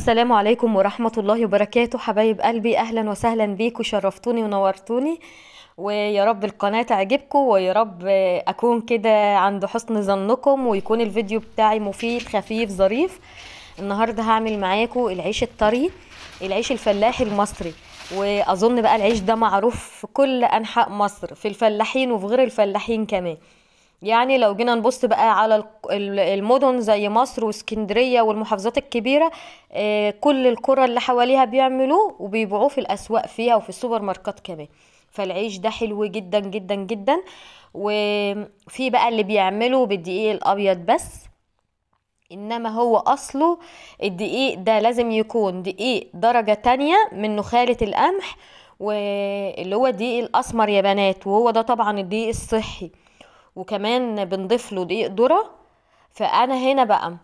السلام عليكم ورحمة الله وبركاته حبايب قلبي، أهلا وسهلا بيكم، شرفتوني ونورتوني. ويا رب القناة تعجبكم، ويا رب أكون كده عند حسن ظنكم، ويكون الفيديو بتاعي مفيد خفيف ظريف. النهاردة هعمل معاكم العيش الطري، العيش الفلاحي المصري. وأظن بقى العيش ده معروف في كل أنحاء مصر، في الفلاحين وفي غير الفلاحين كمان. يعني لو جينا نبص بقى على المدن زي مصر واسكندرية والمحافظات الكبيرة، كل القرى اللي حواليها بيعملوه وبيبيعوه في الأسواق فيها وفي السوبر ماركت كمان. فالعيش ده حلو جدا جدا جدا. وفي بقى اللي بيعمله بالدقيق الأبيض بس، انما هو اصله الدقيق ده لازم يكون دقيق درجة تانية من نخالة القمح، واللي هو الدقيق الاسمر يا بنات، وهو ده طبعا الدقيق الصحي. وكمان بنضيف له دقيق ذرة. فانا هنا بقى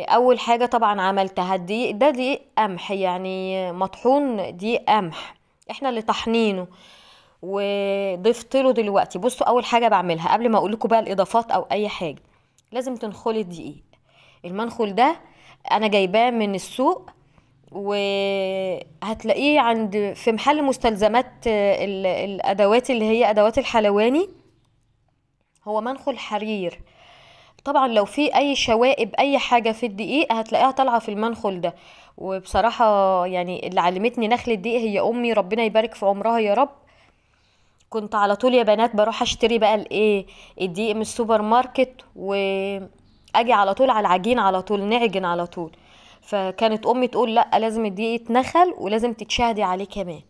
اول حاجة طبعا عملتها، الدقيق ده دقيق قمح، يعني مطحون دقيق قمح، احنا اللي طحنينه. وضفت له دلوقتي، بصوا اول حاجة بعملها قبل ما اقول لكم بقى الاضافات او اي حاجة، لازم تنخلي الدقيق. المنخل ده انا جايباه من السوق، وهتلاقيه عند في محل مستلزمات الادوات اللي هي ادوات الحلواني. هو منخل حرير. طبعا لو في اي شوائب اي حاجه في الدقيق هتلاقيها طالعه في المنخل ده. وبصراحه يعني اللي علمتني نخل الدقيق هي امي، ربنا يبارك في عمرها يا رب. كنت على طول يا بنات بروح اشتري بقى الايه، الدقيق من السوبر ماركت، واجي على طول على العجين، على طول نعجن على طول. فكانت امي تقول لا، لازم الدقيق يتنخل ولازم تتشهدي عليه كمان،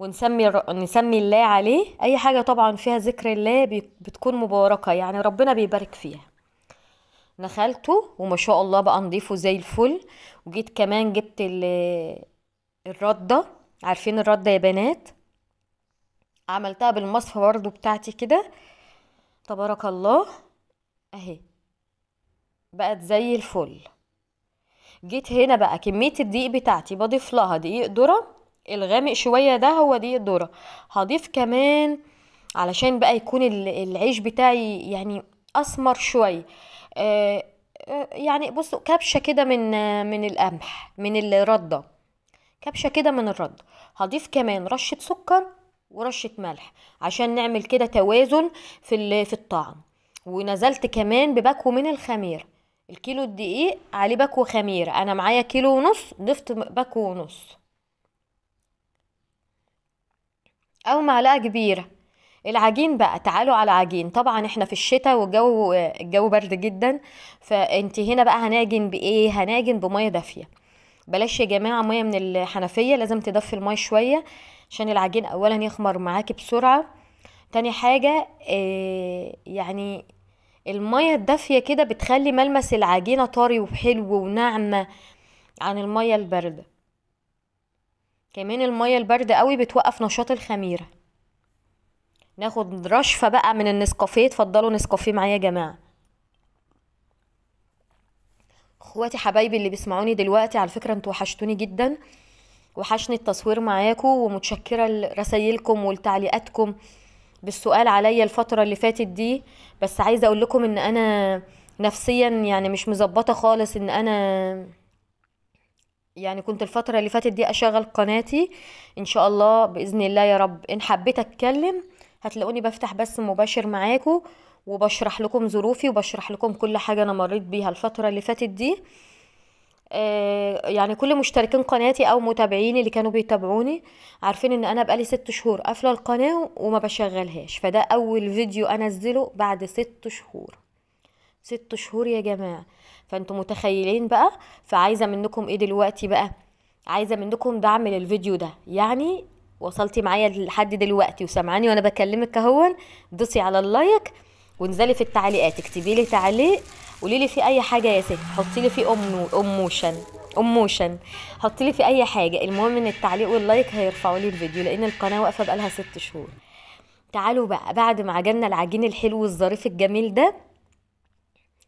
نسمي الله عليه. اي حاجه طبعا فيها ذكر الله بتكون مباركه، يعني ربنا بيبارك فيها. نخلته وما شاء الله بقى نضيفه زي الفل. وجيت كمان جبت الرده، عارفين الرده يا بنات؟ عملتها بالمصفى برضو بتاعتي كده، تبارك الله، اهي بقت زي الفل. جيت هنا بقى كمية الدقيق بتاعتي بضيف لها دقيق ذرة، الغامق شوية ده هو دقيق ذرة. هضيف كمان علشان بقى يكون العيش بتاعي يعني اسمر شوية. آه يعني بصوا كبشة كده من القمح، من الردة، كبشة كده من الرد. هضيف كمان رشة سكر ورشة ملح عشان نعمل كده توازن في الطعم. ونزلت كمان بباكو من الخمير، الكيلو الدقيق عليه باكو خميرة، انا معايا كيلو ونص، ضفت باكو ونص او معلقة كبيرة. العجين بقى، تعالوا على عجين. طبعا احنا في الشتاء والجو برد جدا، فانت هنا بقى هنعجن بايه؟ هنعجن بمية دافية. بلاش يا جماعة مية من الحنفية، لازم تدفي المية شوية عشان العجين اولا يخمر معاكي بسرعة. تاني حاجة يعني المية الدافية كده بتخلي ملمس العجينة طري وحلو وناعمة عن المية الباردة. كمان المية الباردة قوي بتوقف نشاط الخميرة. ناخد رشفة بقى من النسكافيه، اتفضلوا نسكافيه معايا يا جماعة. اخواتي حبايبي اللي بيسمعوني دلوقتي، على فكرة انتوا وحشتوني جدا، وحشني التصوير معاكم، ومتشكرة لرسايلكم ولتعليقاتكم بالسؤال عليا الفترة اللي فاتت دي. بس عايزة اقول لكم ان انا نفسيا يعني مش مظبطة خالص، ان انا يعني كنت الفترة اللي فاتت دي اشغل قناتي. ان شاء الله باذن الله يا رب ان حبيت اتكلم هتلاقوني بفتح بس مباشر معاكم، وبشرح لكم ظروفي، وبشرح لكم كل حاجة انا مريت بيها الفترة اللي فاتت دي. يعني كل مشتركين قناتي او متابعيني اللي كانوا بيتابعوني عارفين ان انا بقالي 6 شهور قافله القناه وما بشغلهاش، فده اول فيديو انزله بعد 6 شهور. 6 شهور يا جماعه، فانتوا متخيلين بقى. فعايزه منكم ايه دلوقتي بقى؟ عايزه منكم دعم للفيديو ده. يعني وصلتي معايا لحد دلوقتي وسامعاني وانا بكلمك اهون، دوسي على اللايك، وانزلي في التعليقات اكتبي لي تعليق، قولي لي في اي حاجه يا ست، حطي لي في اموشن، حطي لي في اي حاجه. المهم ان التعليق واللايك هيرفعوا لي الفيديو، لان القناه واقفه بقالها 6 شهور. تعالوا بقى بعد ما عجننا العجين الحلو الظريف الجميل ده،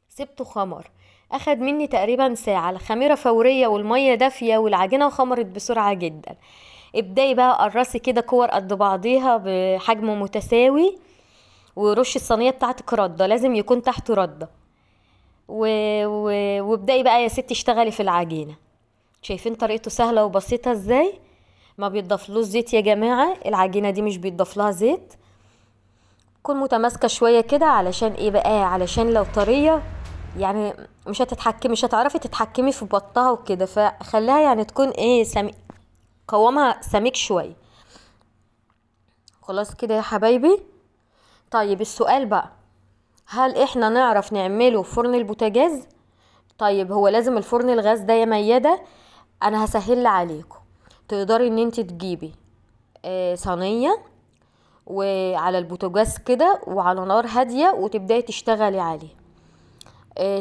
سبته خمر. اخد مني تقريبا ساعة، الخميرة فورية والمية دافية والعجينة خمرت بسرعة جدا. ابدأي بقى قرصي كده كور قد بعضيها بحجم متساوي، ورش الصينية بتاعتك ردة، لازم يكون تحته ردة. وابدأي بقى يا ستي اشتغلي في العجينة. شايفين طريقته سهلة وبسيطة ازاي؟ ما بيضافلوش زيت يا جماعة، العجينة دي مش بيضاف لها زيت. تكون متماسكة شوية كده، علشان ايه بقى؟ علشان لو طرية يعني مش هتعرفي تتحكمي في بطها وكده، فخليها يعني تكون ايه قوامها سميك شوية. خلاص كده يا حبايبي. طيب السؤال بقى، هل احنا نعرف نعمله في فرن البوتاجاز؟ طيب هو لازم الفرن الغاز ده يا ميادة؟ انا هسهل عليكم. تقدري ان انت تجيبي صينية وعلى البوتاجاز كده وعلى نار هادية وتبداي تشتغلي عليه.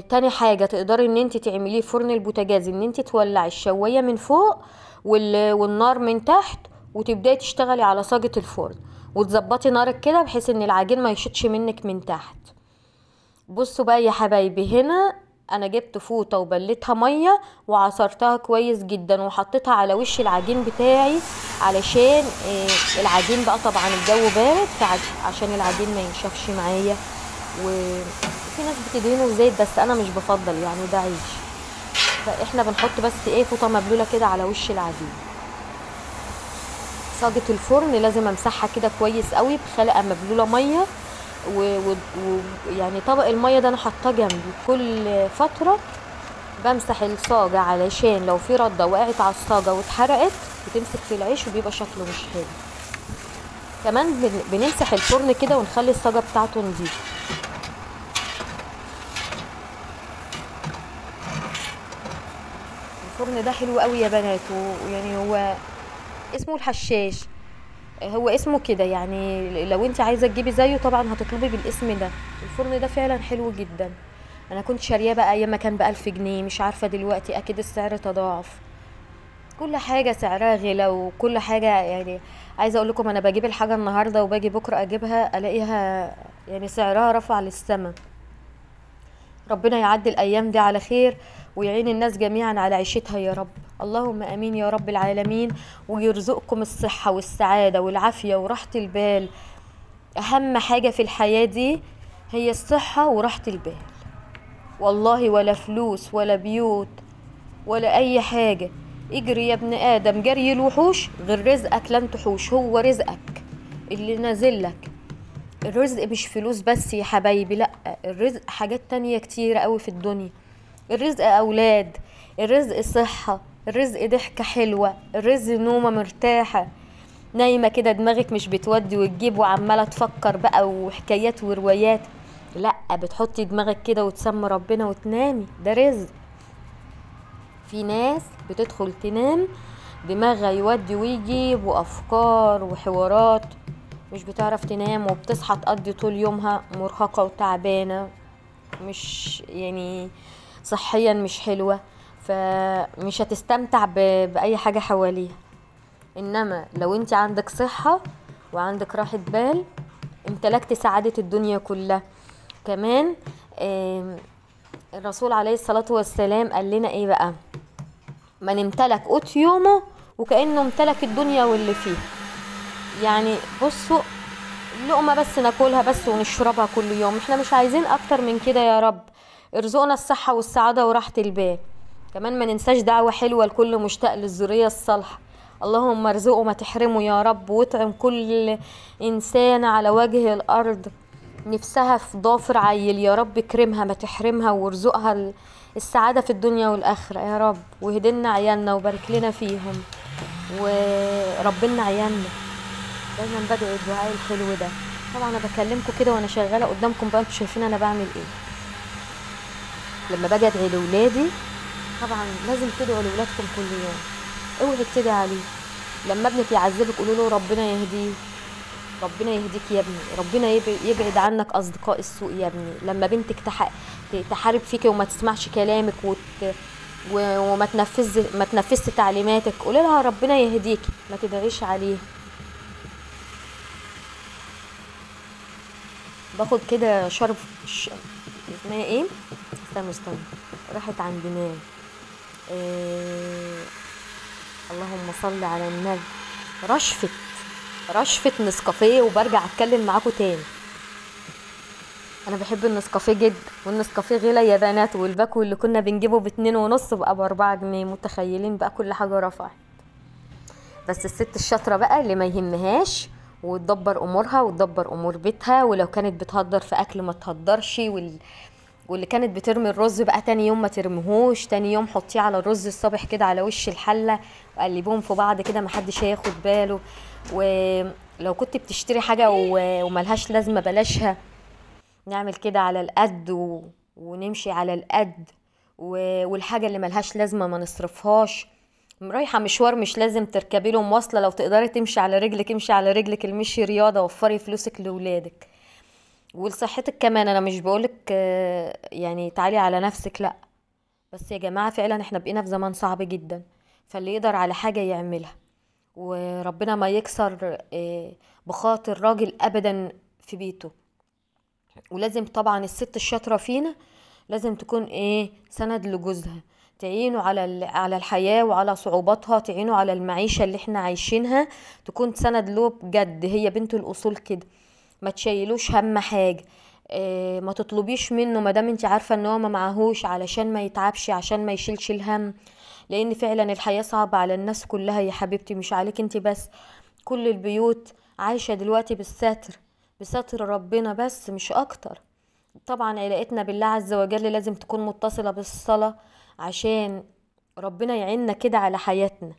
تاني حاجة تقدري ان انت تعمليه فرن البوتاجاز، ان انت تولعي الشواية من فوق والنار من تحت، وتبداي تشتغلي على صاجة الفرن وتظبطي نارك كده بحيث ان العجين ما يشطش منك من تحت. بصوا بقى يا حبايبي، هنا انا جبت فوطة وبليتها مية وعصرتها كويس جدا وحطيتها على وش العجين بتاعي، علشان العجين بقى طبعا الجو بارد، عشان العجين ما ينشفش معايا. وفي ناس بتدهنه زيت بس انا مش بفضل يعني ده عيش، فاحنا بنحط بس فوطة مبلولة كده على وش العجين. صاجة الفرن لازم امسحها كده كويس قوي بخلقة مبلولة مية، ويعني طبق المية ده انا حاطاه جنبي كل فترة بمسح الصاجة، علشان لو في ردة وقعت على الصاجة واتحرقت بتمسك في العيش وبيبقى شكله مش حلو. كمان بنمسح الفرن كده ونخلي الصاجة بتاعته نظيفة. الفرن ده حلو قوي يا بنات، ويعني هو اسمه الحشاش، هو اسمه كده يعني. لو انت عايزه تجيبي زيه طبعا هتطلبي بالاسم ده. الفرن ده فعلا حلو جدا. انا كنت شارياه بقى ايام ما كان ب1000 جنيه، مش عارفه دلوقتي اكيد السعر تضاعف. كل حاجه سعرها غلا وكل حاجه يعني. عايزه اقول لكم انا بجيب الحاجه النهارده وباجي بكره اجيبها الاقيها يعني سعرها رفع للسما. ربنا يعدي الايام دي على خير ويعين الناس جميعا على عيشتها يا رب. اللهم امين يا رب العالمين. ويرزقكم الصحة والسعادة والعافية وراحة البال. اهم حاجة في الحياة دي هي الصحة وراحة البال، والله ولا فلوس ولا بيوت ولا اي حاجة. اجري يا ابن ادم جري الوحوش، غير رزقك لن تحوش. هو رزقك اللي نازلك. الرزق مش فلوس بس يا حبايبي، لا، الرزق حاجات تانية كتيرة قوي في الدنيا. الرزق اولاد، الرزق صحة، الرزق ضحكة حلوة، الرزق نومة مرتاحة، نايمة كده دماغك مش بتودي وتجيب وعمالة تفكر بقى وحكايات وروايات، لا، بتحطي دماغك كده وتسمي ربنا وتنامي، ده رزق. في ناس بتدخل تنام دماغها يودي ويجيب وافكار وحوارات، مش بتعرف تنام وبتصحى تقضي طول يومها مرهقة وتعبانة، مش يعني صحيا مش حلوة، فمش هتستمتع بأي حاجة حواليها. انما لو انت عندك صحة وعندك راحة بال امتلكت سعادة الدنيا كلها. كمان الرسول عليه الصلاة والسلام قال لنا ايه بقى؟ من امتلك قوت يومه وكأنه امتلك الدنيا واللي فيها. يعني بصوا، لقمة بس ناكلها بس ونشربها كل يوم، احنا مش عايزين اكتر من كده يا رب. ارزقنا الصحة والسعادة وراحة البال. كمان ما ننساش دعوة حلوة لكل مشتاق للذرية الصالحة. اللهم ارزقه ما تحرمه يا رب، واطعم كل انسان على وجه الارض نفسها في ضافر عيل، يا رب اكرمها ما تحرمها وارزقها السعادة في الدنيا والآخرة يا رب. وهدلنا عيالنا وبارك لنا فيهم وربنا عيالنا. دايما بدعي الدعاء الحلو ده. طبعا انا بكلمكم كده وانا شغاله قدامكم بقى، انتوا شايفين انا بعمل ايه. لما باجي ادعي لاولادي طبعا لازم تدعوا لاولادكم كل يوم، اوعي تدعي عليه. لما ابنك يعذبك قولوا له ربنا يهديه، ربنا يهديك يا ابني، ربنا يبعد عنك اصدقاء السوء يا ابني. لما بنتك تحارب فيك وما تسمعش كلامك وما تنفذش تعليماتك قولي لها ربنا يهديك، ما تدعيش عليه. باخد كده شرب اسمها ايه، استنى راحت عن دماغي. اللهم صل على النبي. رشفة نسكافيه وبرجع اتكلم معاكم تاني. انا بحب النسكافيه جدا، والنسكافيه غلا يا بنات، والباكو اللي كنا بنجيبه ب2.5 بقى ب4 جنيه. متخيلين بقى كل حاجة رفعت. بس الست الشاطرة بقى اللي ما يهمهاش وتدبر امورها وتدبر امور بيتها، ولو كانت بتهدر في اكل ما تهدرش، واللي كانت بترمي الرز بقى تاني يوم ما ترميهوش، تاني يوم حطيه على الرز الصبح كده على وش الحلة وقلبوهم في بعض كده محدش هياخد باله. ولو كنت بتشتري حاجة وملهاش لازمة بلاشها، نعمل كده على القد ونمشي على القد. والحاجة اللي ملهاش لازمة ما نصرفهاش. رايحة مشوار مش لازم تركبي له مواصلة، لو تقدري تمشي على رجلك امشي على رجلك، المشي رياضة، وفري فلوسك لولادك ولصحتك كمان. انا مش بقولك يعني تعالي على نفسك، لا، بس يا جماعة فعلا احنا بقينا في زمان صعب جدا، فاللي يقدر على حاجة يعملها. وربنا ما يكسر بخاطر راجل ابدا في بيته. ولازم طبعا الست الشاطرة فينا لازم تكون سند لجوزها، تعينه على الحياة وعلى صعوباتها، تعينه على المعيشة اللي احنا عايشينها، تكون سند له بجد. هي بنت الأصول كده، ما تشيلوش هم حاجة. ما تطلبيش منه مادام انت عارفة ان هو ما معهوش، علشان ما يتعبش، عشان ما يشيلش الهم. لان فعلا الحياة صعبة على الناس كلها يا حبيبتي، مش عليك انت بس. كل البيوت عايشة دلوقتي بالستر، بستر ربنا بس مش اكتر. طبعا علاقتنا بالله عز وجل لازم تكون متصلة بالصلاة، عشان ربنا يعيننا كده على حياتنا.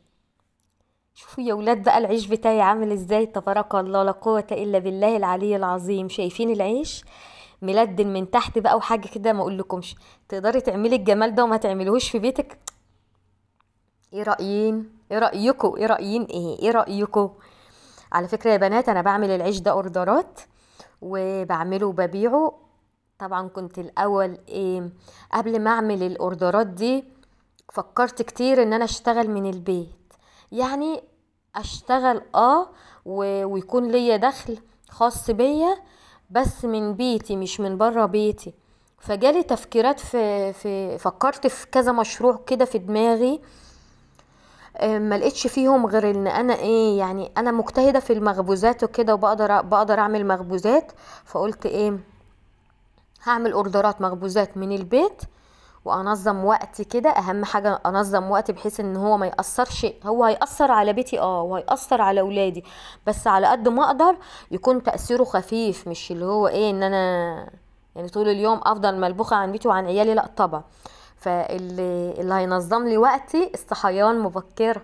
شوفوا يا ولاد بقى العيش بتاعي عامل ازاي، تبارك الله لا قوة الا بالله العلي العظيم. شايفين العيش ملدن من تحت بقى وحاجة كده ما اقولكمش. تقدري تعملي الجمال ده وما تعمليهوش في بيتك؟ ايه رأيين؟ ايه رأيكم؟ ايه رأيين؟ ايه رأيكم؟ على فكرة يا بنات انا بعمل العيش ده اوردرات، وبعمله وببيعه. طبعا كنت الاول قبل ما اعمل الاوردرات دي فكرت كتير ان انا اشتغل من البيت، يعني اشتغل ويكون ليا دخل خاص بيا بس من بيتي مش من بره بيتي. فجالي تفكيرات فكرت في كذا مشروع كده في دماغي. ما لقيتش فيهم غير ان انا يعني انا مجتهدة في المخبوزات وكده، وبقدر اعمل مخبوزات. فقلت هعمل اوردرات مخبوزات من البيت، وانظم وقتي كده. اهم حاجة انظم وقتي بحيث ان هو ما يأثرش. هو هيأثر على بيتي وهيأثر على اولادي، بس على قد ما اقدر يكون تأثيره خفيف، مش اللي هو ان انا يعني طول اليوم افضل ملبوخة عن بيتي وعن عيالي، لا طبعا. فاللي هينظم لي وقتي الصحيان مبكرا،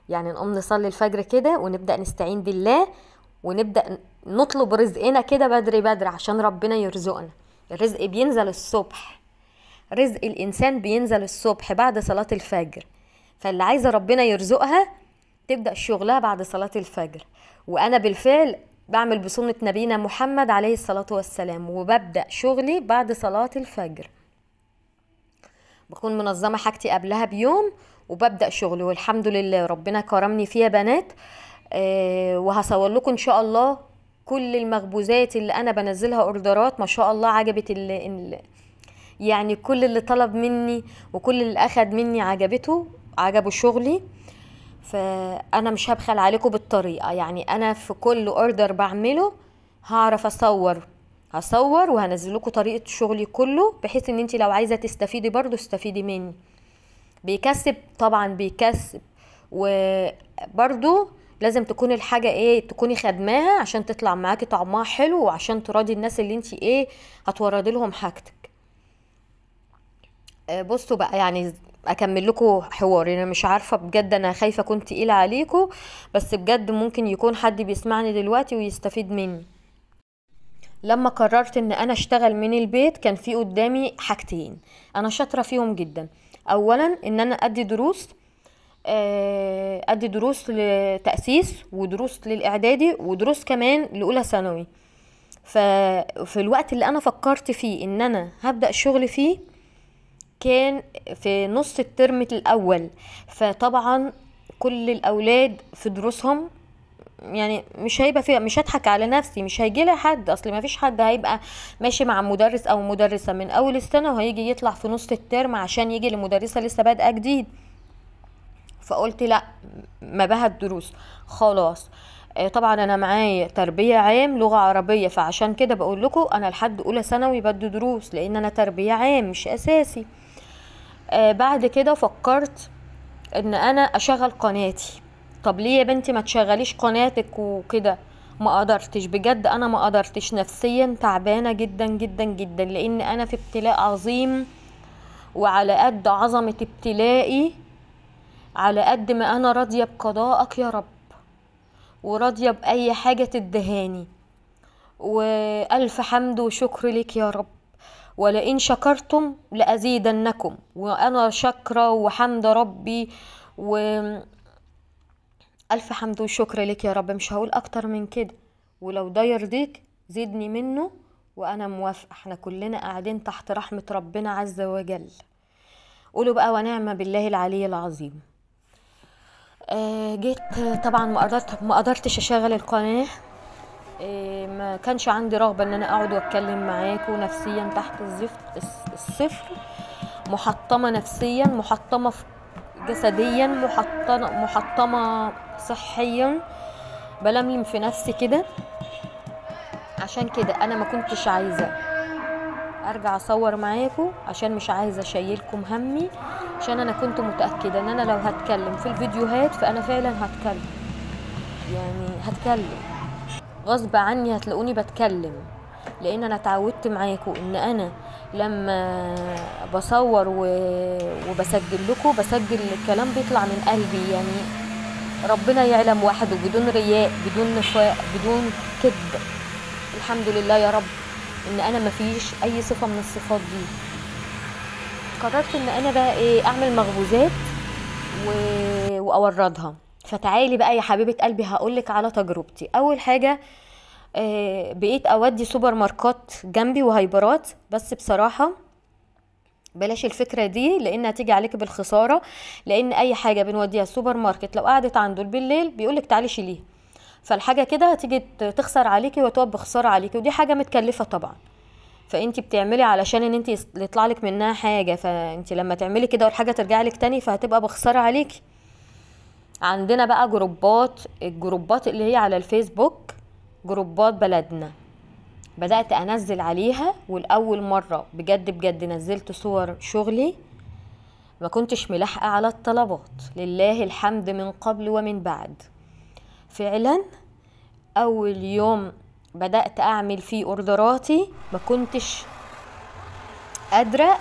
يعني نقوم نصلي الفجر كده ونبدأ نستعين بالله، ونبدأ نطلب رزقنا كده بدري بدري عشان ربنا يرزقنا. الرزق بينزل الصبح، رزق الإنسان بينزل الصبح بعد صلاة الفجر. فاللي عايزة ربنا يرزقها تبدأ شغلها بعد صلاة الفجر. وأنا بالفعل بعمل بسنة نبينا محمد عليه الصلاة والسلام، وببدأ شغلي بعد صلاة الفجر. بكون منظمة حاجتي قبلها بيوم وببدأ شغلي، والحمد لله ربنا كرمني فيها بنات. وهصور لكم ان شاء الله كل المخبوزات اللي انا بنزلها اوردرات. ما شاء الله عجبت يعني كل اللي طلب مني وكل اللي اخد مني عجبوا شغلي. فانا مش هبخل عليكم بالطريقة، يعني انا في كل اوردر بعمله هعرف هصور وهنزل لكم طريقة شغلي كله، بحيث ان انتي لو عايزة تستفيدي برضو استفيدي مني. بيكسب طبعا، بيكسب. وبرضو لازم تكون الحاجة تكوني خدماها عشان تطلع معاكي طعمها حلو، وعشان تراضي الناس اللي انتي هتوردي لهم حاجتك. بصوا بقى، يعني اكمل لكم حوار. انا مش عارفة بجد، انا خايفة كنت تقيلة عليكم، بس بجد ممكن يكون حد بيسمعني دلوقتي ويستفيد مني. لما قررت ان انا اشتغل من البيت كان في قدامي حاجتين انا شاطرة فيهم جدا. اولا ان انا ادي دروس لتأسيس، ودروس للإعدادي، ودروس كمان لأولى ثانوي. ففي الوقت اللي أنا فكرت فيه إن أنا هبدأ شغل فيه كان في نص الترم الأول. فطبعا كل الأولاد في دروسهم، يعني مش هيبقى فيها، مش هضحك على نفسي، مش هيجي لها حد. اصل ما فيش حد هيبقى ماشي مع مدرس او مدرسة من اول السنة وهيجي يطلع في نص الترم عشان يجي لمدرسة لسه بادئة جديد. فقلت لا، ما بها الدروس خلاص. طبعا انا معايا تربية عام لغة عربية، فعشان كده بقول لكم انا لحد اولى ثانوي بدي دروس، لان انا تربية عام مش اساسي. بعد كده فكرت ان انا اشغل قناتي. طب ليه يا بنتي ما تشغليش قناتك وكده؟ ما قدرتش بجد، انا ما قدرتش، نفسيا تعبانة جدا جدا جدا، لان انا في ابتلاء عظيم، وعلى قد عظمة ابتلائي على قد ما انا راضية بقضائك يا رب، وراضية بأي حاجة تدهاني، وألف حمد وشكر لك يا رب، ولئن شكرتم لأزيدنكم، وأنا شكرة وحمد ربي، وألف حمد وشكر لك يا رب، مش هقول أكتر من كده. ولو ده يرضيك زيدني منه وأنا موافقة، احنا كلنا قاعدين تحت رحمة ربنا عز وجل. قولوا بقى ونعم بالله العلي العظيم. جيت طبعا ما قدرتش اشغل القناه. ما كانش عندي رغبه ان انا اقعد واتكلم معاكم، نفسيا تحت الزفت الصفر، محطمه نفسيا، محطمه جسديا، محطمه صحيا، بلملم في نفسي كده. عشان كده انا ما كنتش عايزه ارجع اصور معاكم، عشان مش عايزه اشيلكم همي، عشان انا كنت متاكده ان انا لو هتكلم في الفيديوهات فانا فعلا هتكلم، يعني هتكلم غصب عني، هتلاقوني بتكلم، لان انا اتعودت معاكم ان انا لما بصور وبسجل لكم بسجل الكلام بيطلع من قلبي، يعني ربنا يعلم وحده، بدون رياء، بدون نفاق، بدون كذب. الحمد لله يا رب ان انا مفيش اي صفه من الصفات دي. قررت ان انا بقى ايه، اعمل مخبوزات واوردها. فتعالي بقى يا حبيبه قلبي هقولك على تجربتي. اول حاجه بقيت اودي سوبر ماركات جنبي وهايبرات، بس بصراحه بلاش الفكره دي لان هتيجي عليك بالخساره، لان اي حاجه بنوديها السوبر ماركت لو قعدت عنده بالليل بيقولك تعالي شيليها، فالحاجه كده هتيجي تخسر عليكي وتقف بخساره عليكي، ودي حاجه متكلفه طبعا. فانتي بتعملي علشان ان انتي يطلع لك منها حاجه، فانتي لما تعملي كده والحاجه ترجع لك تاني فهتبقى بخساره عليكي. عندنا بقى الجروبات اللي هي على الفيسبوك، جروبات بلدنا، بدأت انزل عليها، والاول مرة بجد بجد نزلت صور شغلي، ما كنتش ملاحقة على الطلبات، لله الحمد من قبل ومن بعد. فعلا اول يوم بدأت اعمل فيه اوردراتي ما كنتش قادرة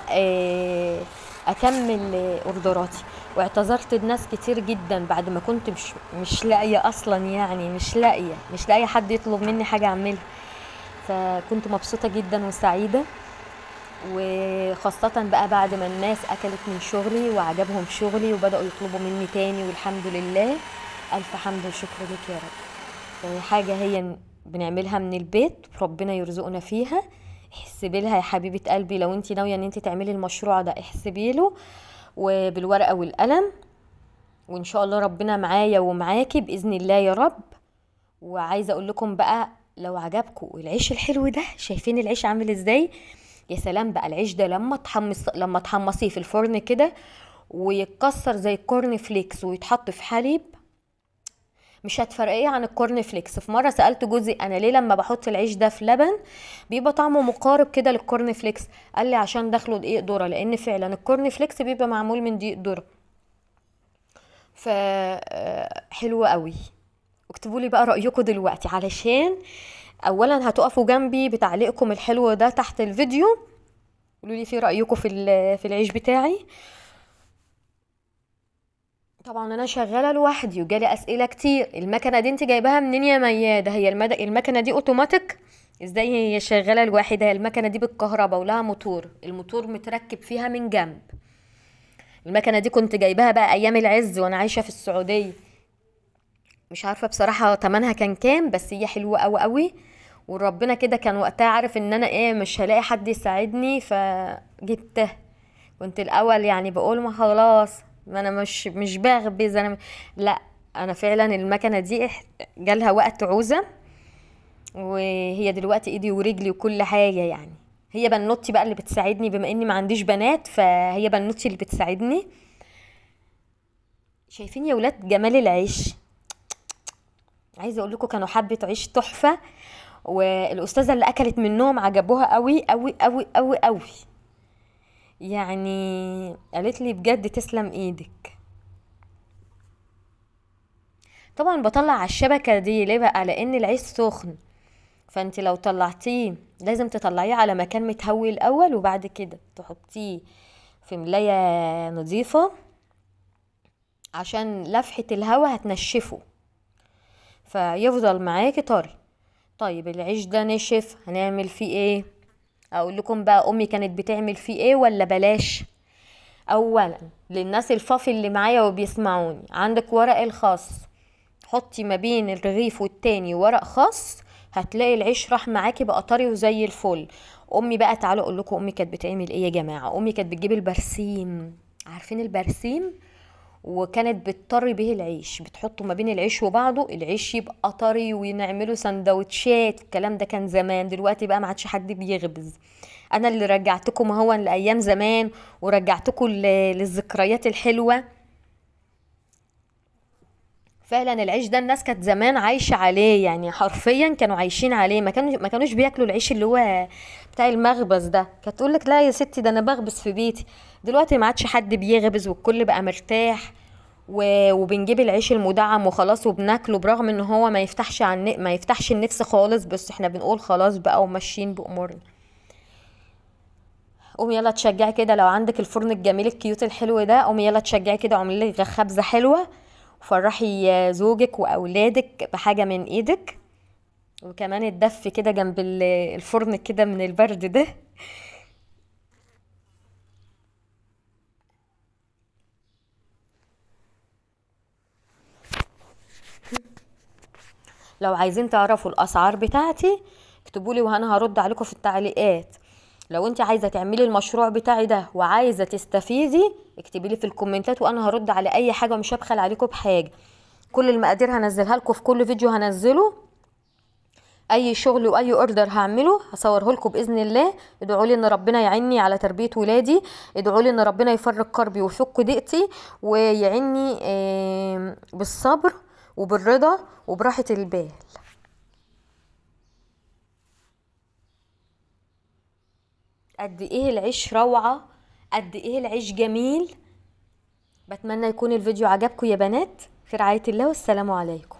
اكمل اوردراتي، واعتذرت لناس كتير جدا بعد ما كنت مش لاقيه اصلا، يعني مش لاقيه حد يطلب مني حاجه اعملها. فكنت مبسوطه جدا وسعيده، وخاصه بقى بعد ما الناس اكلت من شغلي وعجبهم شغلي وبداوا يطلبوا مني تاني، والحمد لله الف حمد وشكر لك يا رب. حاجه هي بنعملها من البيت ربنا يرزقنا فيها، احسبي لها يا حبيبه قلبي. لو انت ناويه ان انت تعملي المشروع ده احسبي له وبالورقه والقلم، وان شاء الله ربنا معايا ومعاكي باذن الله يا رب. وعايزه اقول لكم بقى لو عجبكم العيش الحلو ده، شايفين العيش عامل ازاي؟ يا سلام بقى العيش ده لما تحمصيه في الفرن كده ويتكسر زي الكورن فليكس ويتحط في حليب، مش هتفرقيه عن الكورن فليكس. في مره سالت جوزي انا ليه لما بحط العيش ده في لبن بيبقى طعمه مقارب كده للكورن فليكس؟ قال لي عشان داخله دقيق ذره، لان فعلا الكورن فليكس بيبقى معمول من دقيق ذره. ف حلو قوي. اكتبوا لي بقى رايكم دلوقتي، علشان اولا هتقفوا جنبي بتعليقكم الحلو ده تحت الفيديو، قولوا لي في رايكم في العيش بتاعي. طبعا انا شغاله لوحدي وجالي اسئله كتير، المكنه دي انت جايباها منين يا مياده؟ هي المكنه دي اوتوماتيك؟ ازاي هي شغاله لوحدها؟ المكنه دي بالكهرباء ولها موتور، الموتور متركب فيها من جنب. المكنه دي كنت جايباها بقى ايام العز وانا عايشه في السعوديه، مش عارفه بصراحه تمنها كان كام، بس هي حلوه قوي قوي، وربنا كده كان وقتها عارف ان انا مش هلاقي حد يساعدني فجبتها. كنت الاول يعني بقول ما خلاص، ما انا مش بغبز انا لا، انا فعلا المكنه دي جالها وقت عوزه، وهي دلوقتي ايدي ورجلي وكل حاجه، يعني هي بنوتي بقى اللي بتساعدني، بما اني ما عنديش بنات فهي بنوتي اللي بتساعدني. شايفين يا ولاد جمال العيش؟ عايزه اقول لكم كانوا حبه عيش تحفه، والاستاذه اللي اكلت منهم عجبوها قوي قوي قوي قوي قوي. يعني قالت لي بجد تسلم ايدك. طبعا بطلع على الشبكه دي ليه بقى؟ لان العيش سخن، فانت لو طلعتيه لازم تطلعيه على مكان متهوي الاول، وبعد كده تحطيه في ملاية نظيفة عشان لفحة الهواء هتنشفه فيفضل معاكي طري. طيب العيش ده نشف هنعمل فيه ايه؟ اقول لكم بقى امي كانت بتعمل فيه ايه ولا بلاش؟ اولا للناس الفافي اللي معايا وبيسمعوني، عندك ورق الخاص، حطي ما بين الرغيف والتاني ورق خاص، هتلاقي العيش راح معاكي بقى طري وزي الفل. امي بقى، تعالوا اقول لكم امي كانت بتعمل ايه يا جماعه. امي كانت بتجيب البرسيم، عارفين البرسيم؟ وكانت بتطري به العيش، بتحطه ما بين العيش وبعضه، العيش يبقى طري ونعمله سندوتشات. الكلام ده كان زمان، دلوقتي بقى ما عادش حد بيخبز. انا اللي رجعتكم هو لايام زمان، ورجعتكم للذكريات الحلوه. فعلا العيش ده الناس كانت زمان عايشه عليه، يعني حرفيا كانوا عايشين عليه، ما كانوش بياكلوا العيش اللي هو بتاع المخبز ده. كانت تقول لك لا يا ستي ده انا بخبز في بيتي. دلوقتي ما عادش حد بيخبز، والكل بقى مرتاح وبنجيب العيش المدعم وخلاص وبناكله، برغم ان هو ما يفتحش النفس خالص، بس احنا بنقول خلاص بقى وماشيين بامورنا. قومي يلا تشجعي كده، لو عندك الفرن الجميل الكيوت الحلو ده، قومي يلا تشجعي كده واعملي لك خبزه حلوه، وفرحي زوجك واولادك بحاجه من ايدك، وكمان الدف كده جنب الفرن كده من البرد ده. لو عايزين تعرفوا الاسعار بتاعتي اكتبولي وانا هرد عليكم في التعليقات. لو انت عايزه تعملي المشروع بتاعي ده وعايزه تستفيدي، اكتبي لي في الكومنتات وانا هرد على اي حاجه، مش هبخل عليكم بحاجه. كل المقادير هنزلها لكم في كل فيديو هنزله، اي شغل واي اوردر هعمله هصوره لكم باذن الله. ادعوا لي ان ربنا يعيني على تربيه ولادي، ادعوا لي ان ربنا يفرج كربي ويفك ضيقتي، ويعيني بالصبر وبالرضا وبراحه البال. قد ايه العيش روعه، قد ايه العيش جميل. بتمنى يكون الفيديو عجبكم يا بنات. في رعايه الله، والسلام عليكم.